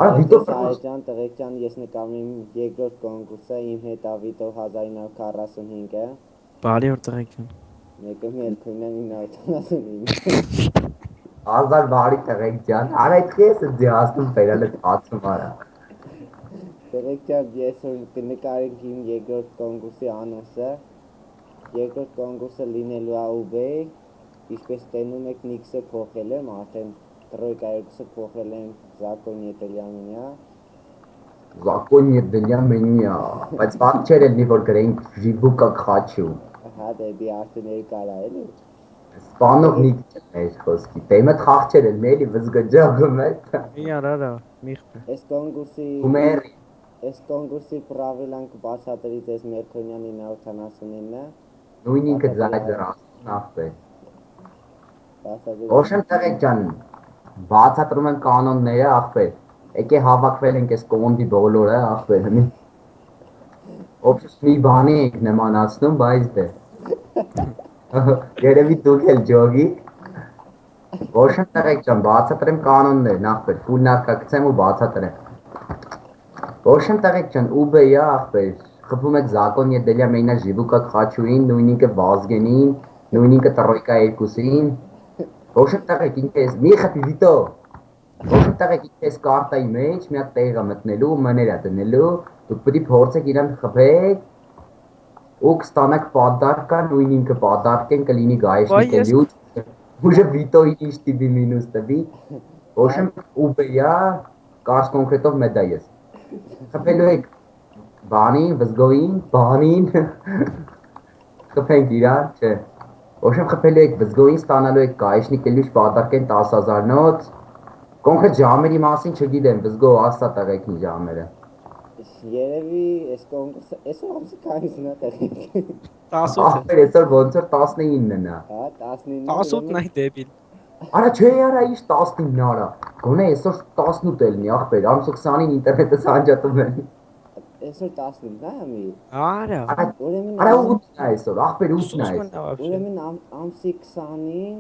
Տղեկյան, ես նկարում եմ երկրորդ կոնկուրսը, իմ հետ ավիտով 1945-ը։ Բարի օր տղեկյան։ Մեկը Մելքոնյան 1975։ Ազար բարի տղեկյան, արա քեզ դիասում բերել է 60 արա։ Տղեկյան, ես կնկարենք իմ երկրորդ կոնկուրսի անունսը։ Երկրորդ կոնկուրսը լինելու է ուբեյ, ինչպես տենում եք նիքսը փոխել եմ, արդեն տրոյկա երկուսը փոխել եմ Զակոն Ետելյանինյա։ Զակոն Ետելյանինյա, բայց բան չէր ելնի, որ գրեինք Ժիբուկա Քաչու։ Հա դեպի արդեն երկարա էլի։ Սպանող նիք չէր խոսքի, տեմը խաղ չէր էլ, մելի վզգջագում է։ Մի արա, միխտը։ Այս կոնկուրսի պրավիլանք բացատրի ձեզ Մելքոնյան 979-ը։ Նույն ինքը ձայձը ասում ախպե։ Ոշեմ տղեկյան, բացատրում եմ կանոնները ախպե։ Եկե հավաքվել ենք այս կոնդի բոլորը ախպե հնի։ Ոբս մի բանի ենք նմանացնում, բայց դե։ Երևի դուք էլ ջոգի։ Ոշեմ տղեկյան, բացատրեմ կանոններն ախպե, ֆուլ նարկակցեմ ու բացատրեմ։ Ոշեմ տղեկյան, ուբեյա ախպեր, խփում եք Զակոն Ետելյանինյա Ժիբուկա Քաչուին, նույն ինքը Վազգենին, նույն ինքը Տրոյկա երկուսին։ Ոշեմ տղեկ ինքը էս մի խփի վիտո։ Ոշեմ տղեկ ինքը էս կարտայի մեջ մի հատ տեղ է մտնելու, մներա դնելու, դուք պետք է փորձեք իրան խփեք։ Ու կստանաք պադարկա, նույն ինքը պադարկեն կլինի գայշնիկը լյուջ։ Ուժը վիտոյի ինչ տիպի մինուս տվի։ Ոշեմ ուբեյա, կարս կոնկրետով մեդա ես։ Խփելու եք բանին, վզգոյին, բանին, խփենք իրան, չէ, ոշեմ խփելու եք վզգոյին, ստանալու եք գայշնիկ լյուջ պադարկեն 10,000 նոց, կոնկրետ ժամերի մասին չգիտեմ, վզգո ասա տղեկին ժամերը։ Երևի այս կոնկուրսը, այսօր ամսի քանիսն է տղեկ։ 18 Ախպեր այսօր ոնց որ 19-ն է։ Հա, 19-ն։ 18-ն այ դեպիլ։ Արա չէ արա ինչ 19-ն արա, գոնե այսօր 18 էլ նի ախպեր, ամսու 20-ին ինտերնետը սանջատում են։ Այսօր 15-ն է ամի։ Արա։ Արա 8-ն է այսօր, ախպեր 8-ն է այսօր։ Ուրեմն ամսի 20-ին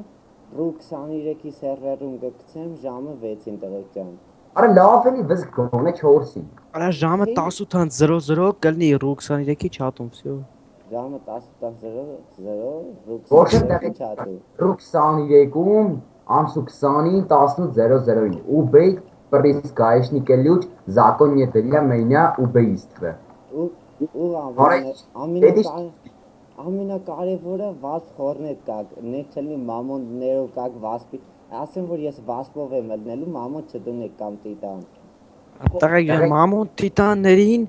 ռու 23-ի սերվերում կգցեմ ժամը 6-ին տղեկյան։ Արա լավ էլի վզգ գոնե 4-ին։ Արա ժամը 18:00 կլինի ռու 23-ի չաթում, всё։ Ժամը 18:00 ռու 23-ի չաթում։ Ռու 23-ում ամսու 20-ին 18:00-ին ուբեյ պրիս գայշնիկը լյուջ Զակոն Ետելյանինյա ուբեյիստվը։ Ու ամենակարևորը վասպ խորնետ կակ, նետ չլինի մամոններով կակ վասպի, ասեմ որ ես վասպով եմ ելնելու, մամոն չդունեք կամ տիտան։ Տղեկյան, մամոն տիտաններին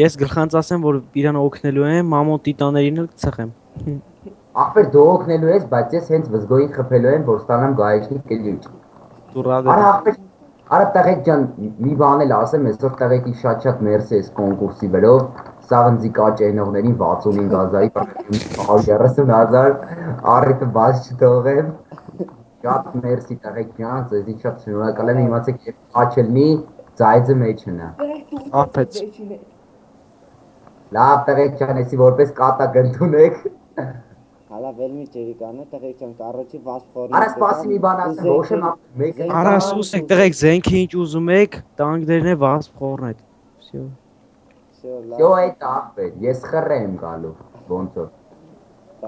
ես գլխանց ասեմ, որ իրան օգնելու եմ, մամոն տիտաներին էլ կցխեմ։ Ախպեր դու օգնելու ես, բայց ես հենց վզգոյին խփելու եմ, որ ստանամ գայշնիկ լյուջ։ Դու ռադ Արա ախպեր, արա տղեկ ջան, մի բան էլ ասեմ, այսօր տղեկի շատ մերսի էս կոնկուրսի վրով, սաղ ընձիկա ճենողներին 65,000-ի 130,000 առիթը բաց չթողեմ։ Շատ մերսի տղեկ ջան, ձեզի շատ շնորհակալ եմ, իմացեք երբ աչելնի, ձայձը մեջ հնա։ Ափեց։ Լավ տղեկ ջան, էսի որպես կատակ ընդունեք։ Հալա վելմի ջերիկանը տղեկ ջան, կարոջի վասպ խորնետ։ Արա սպասի մի բան ասեմ, ոշեմ մեկ։ Արա սուսեք տղեկ զենքի ինչ ուզում եք, տանկներն է վասպ խորնետ։ Всё։ Yo այդ ախպեր, ես խռը եմ գալու, ոնց որ։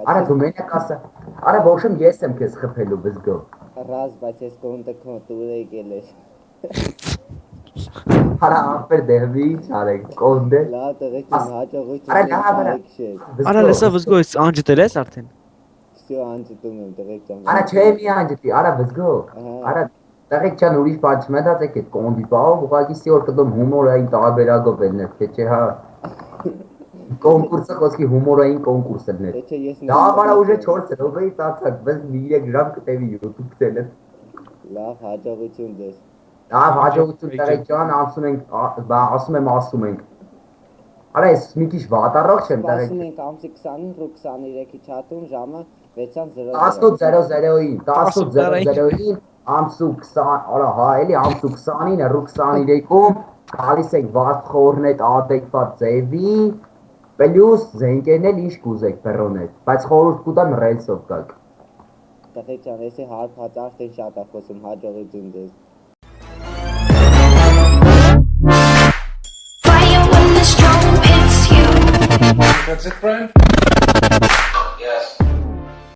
Արա դու մենակ ասա, արա ոշեմ ես եմ քեզ խփելու վզգո։ Ռազ, բայց ես կոնտը դուր եկել ես։ Արա ախպեր դեղվի ինչ արեք, կոնդե։ Լավ տղեկ ջան, հաջողություն։ Արա լսա վզգո, ես անջտել ես արդեն։ Всё անջտում եմ տղեկ ջան։ Արա չէ մի անջտի, արա վզգո։ Արա տղեկ ջան ուրիշ բան չմտածեք այդ կոնդի բաղ, ուղղակի սիոր կդում հումորային տարբերակով ելներ, թե չէ հա։ Կոնկուրսը խոսքի հումորային կոնկուրս ելներ։ Դա բարա ուժը 4 րոպեի տացակ, բայց 3 ժամ կտևի YouTube ցելը։ Լավ հաջողություն ձեզ։ Լավ հաջողություն տղեկ ջան, ասում ենք։ Արա ես մի քիչ վատառող չեմ տղեկ։ Ասում ենք ամսի 20-ին ռու 23-ի չաթում ժամը 6:00։ 18:00-ին ամսու 20, արա հա էլի ամսու 20-ին ռու 23-ում գալիս եք վասպ խորնետ ադեկվատ ձևի, պլյուս զենքերն էլ ինչ կուզեք բռոնեք, բայց խորհուրդ կուտամ ռելսով գաք։ Տղեկ ջան, էսի հարփած արդեն շատ է խոսում, հաջողություն ձեզ։ That's it, friend?